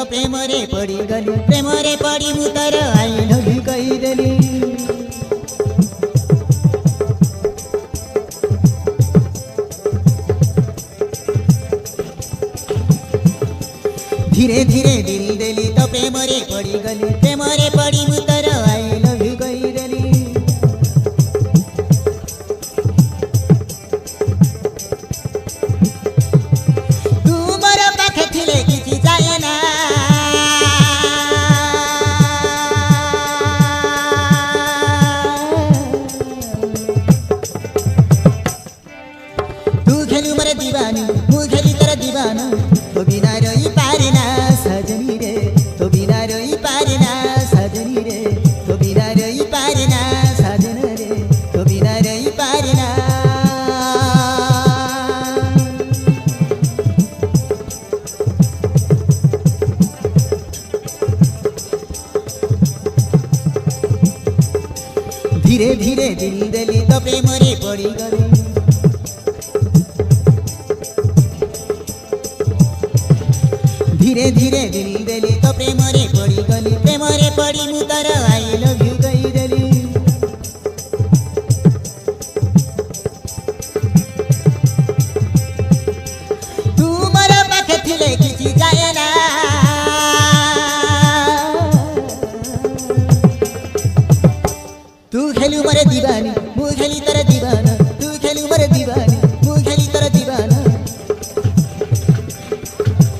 ପ୍ରେମରେ ପଡ଼ିଗଲି ପ୍ରେମରେ ପଡ଼ି ମୁଁ ତୋର ଆଇ ଲଭ୍ ୟୁ କହିଦେଲି। धीरे धीरे दिल देली तो प्रेमरे पड़ीगली प्रेमरे पड़ी मु तोर आई लव यू कहीदेली। तू मोर पाखे थिले किछि जाए ना तू खेलू मोर दीवानी मु खेली तोर दीवाना तो बिना रही पारे ना सजनी रे तो बिना रही पारे ना सजनी रे तो बिना रही पारे ना सजन रे तो बिना रही पारे ना। धीरे धीरे दिल देली तो प्रेमरे पड़ी गली धीरे धीरे दिल देली तो प्रेमरे पड़ीगली प्रेमरे पड़ी मु तोर आई लव यू कहीदेली। तू मोर पाखे थिले किछि जाए ना तू खेलू मोर दीवानी मु खेली तोर दीवाना तू खेलू मोर दीवानी मु खेली तोर दीवाना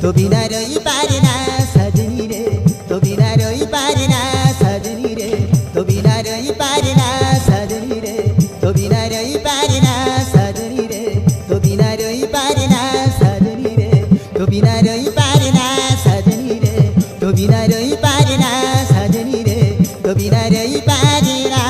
तो बिना रही पारे ना सजनी रे तो बिना रही पारे ना सजनी रे तो बिना रही पारे ना सजनी रे तो बिना रही पारे ना सजनी रे तो बिना रही पारे ना सजनी रे तो बिना रही पारे ना सजनी रे तो बिना रही पारे ना सजनी रे तो बिना रही पारे ना।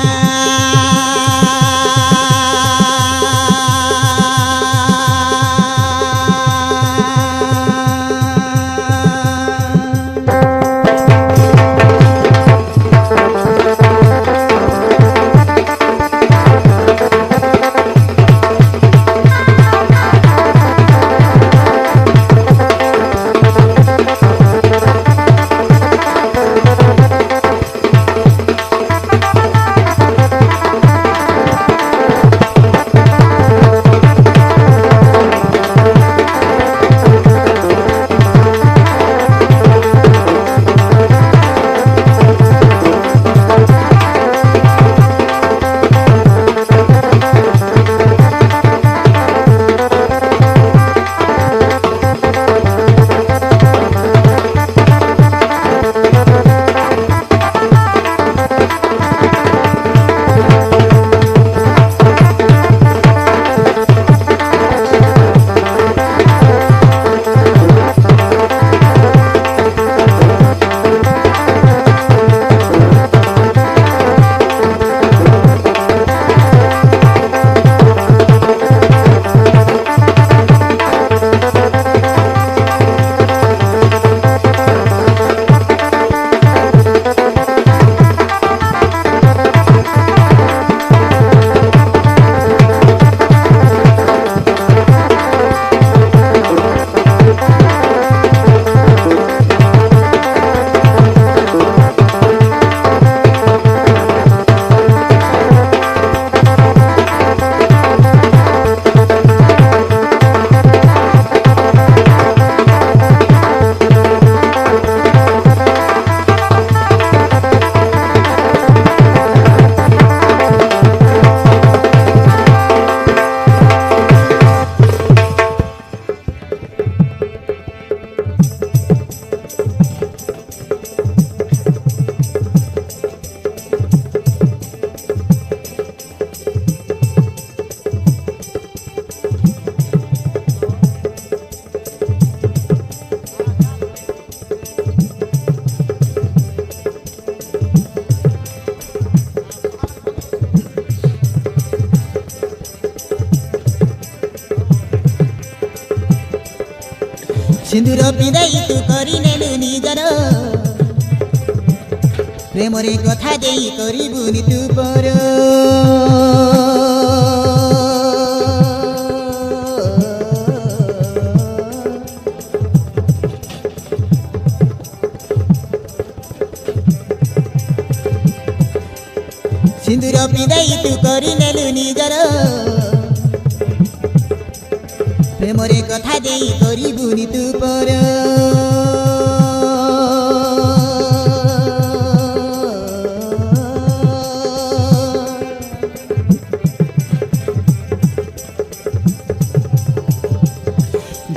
सिंदूर पिंधाई तू करिनेलु निजर प्रेमरे कथा देई करिबुनि तू पर सिंदूर पिंधाई तू करिनेलु निजर प्रेमरे कथा देई करिबुनी तू पर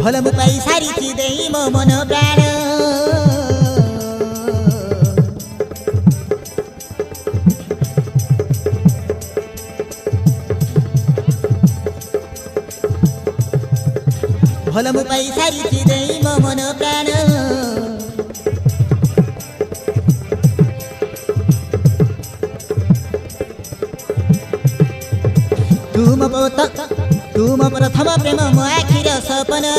भल मु पाई सारी देई मो मन प्राण भल मु पाई सारी देई मो मन प्राण तुम प्रथम प्रेम मो आखिर सपन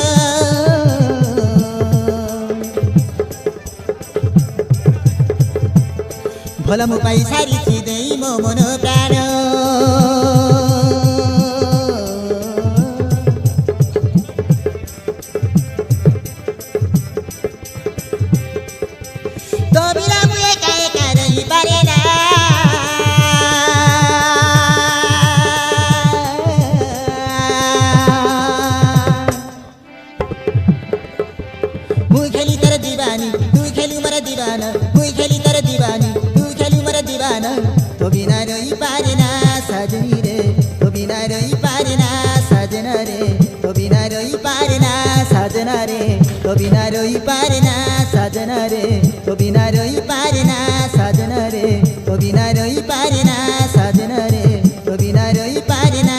भल मु पाई सारी देई मो मन प्राण तो बिना मु एका एका रही पारे ना मुई खेली तर दीवानी तू खेलू मर दीवाना मुई खेली तर दीवानी तू खेलू मर दीवाना तो बिना रही पारे ना सजनी रे तो बिना रही पारे ना सजना रे तो बिना रही पारे ना सजना रे तो बिना रही पारे ना सजना रे तो बिना रही पारे ना सजना रे तो बिना रही पारे ना सजना रे तो बिना रही पारे ना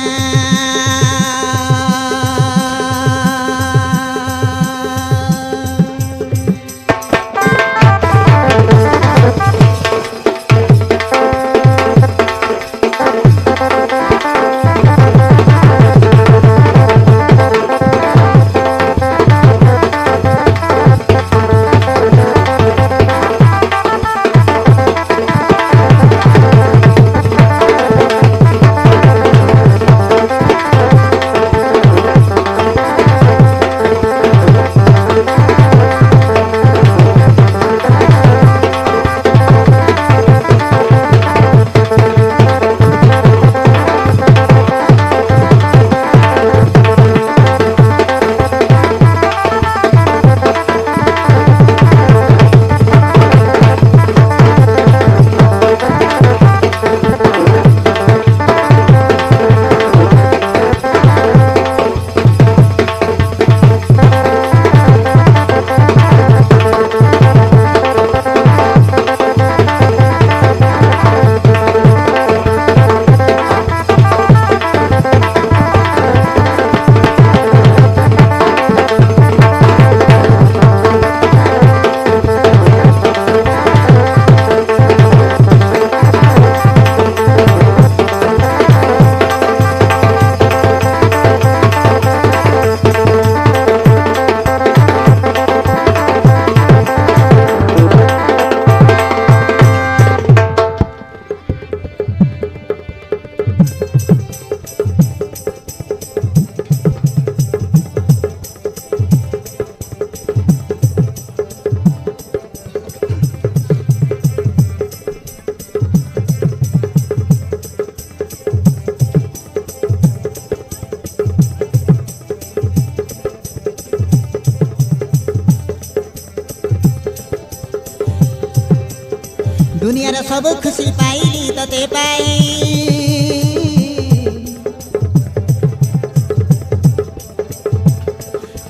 दुनियार सब खुशी पाइली तते पाई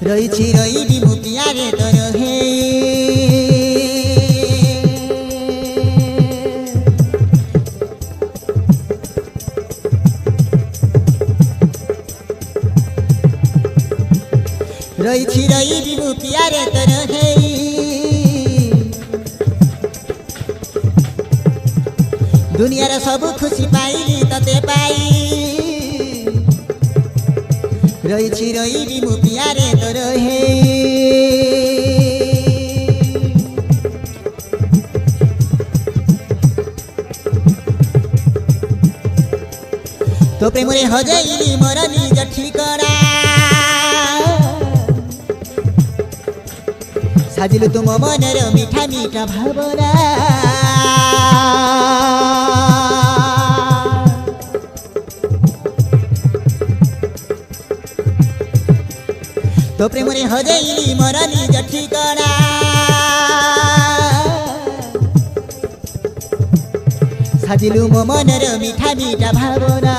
रही रही मु प्यारे तर हे रही मु प्यारे तर हे दुनियार सब खुशी पाइली तते पाई रही मु प्यारे तर हे तो प्रेम रे हजाइली मोर निज ठिकरा साजिलु तुम मनर मीठा मीठा भावना तो प्रेमरे हजेइली मोर निज ठिकना साजिलु मो मनर मिठा मिठा भावना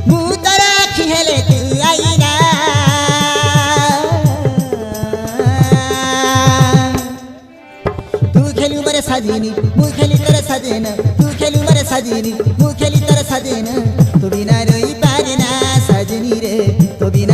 मु तर आखि हेले तू आइना तू खेलु मरे साजिनी मु खेली तर साजेना तू खेलु मरे साजिनी मु खेली तर साजेना तो बिना रही पारेना साजनी रे तो बिना